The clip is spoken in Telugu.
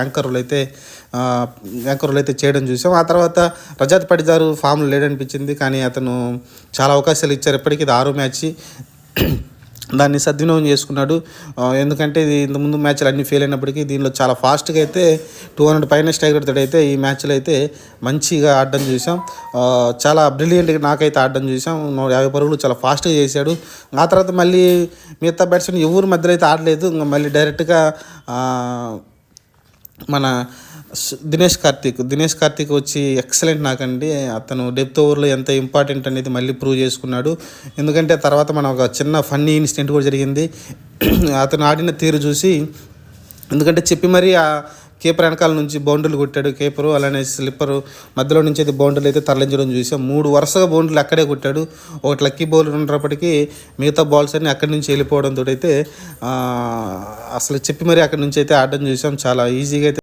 యాంకర్లు అయితే చేయడం చూసాం. ఆ తర్వాత రజత్ పటిదారు ఫామ్లో లేడనిపించింది, కానీ అతను చాలా అవకాశాలు ఇచ్చారు. ఇప్పటికీ ఇది 6వ మ్యాచ్, దాన్ని సద్వినియోగం చేసుకున్నాడు. ఎందుకంటే ఇది ఇంతకుముందు మ్యాచ్లు అన్నీ ఫెయిల్ అయినప్పటికీ దీనిలో చాలా ఫాస్ట్గా అయితే 200 పైన స్ట్రైక్ రేట్తో అయితే ఈ మ్యాచ్లో అయితే మంచిగా ఆడడం చూసాం. చాలా బ్రిలియంట్గా నాకైతే ఆడడం చూసాం. 150 పరుగులు చాలా ఫాస్ట్గా చేశాడు. ఆ తర్వాత మళ్ళీ మిగతా బ్యాట్స్మెన్ ఎవరి మధ్యలో అయితే ఆడలేదు. ఇంకా మళ్ళీ డైరెక్ట్గా మన దినేష్ కార్తీక్ వచ్చి ఎక్సలెంట్ నాకండి. అతను డెప్త్ ఓవర్లో ఎంత ఇంపార్టెంట్ అనేది మళ్ళీ ప్రూవ్ చేసుకున్నాడు. ఎందుకంటే తర్వాత మన ఒక చిన్న ఫన్నీ ఇన్సిడెంట్ కూడా జరిగింది. అతను ఆడిన తీరు చూసి, ఎందుకంటే చెప్పి మరీ ఆ కీపర్ వెనకాల నుంచి బౌండరీలు కొట్టాడు కీపరు, అలానే స్లిప్పరు మధ్యలో నుంచి అయితే బౌండరీలు అయితే తరలించడం చూసాం. 3 వరుసగా బౌండరీలు అక్కడే కొట్టాడు. ఒకటి లక్కీ బౌలర్ ఉన్నప్పటికీ మిగతా బాల్స్ అన్నీ అక్కడి నుంచి వెళ్ళిపోవడంతో అయితే అసలు చెప్పి మరీ అక్కడి నుంచి అయితే ఆడడం చూసాం. చాలా ఈజీగా అయితే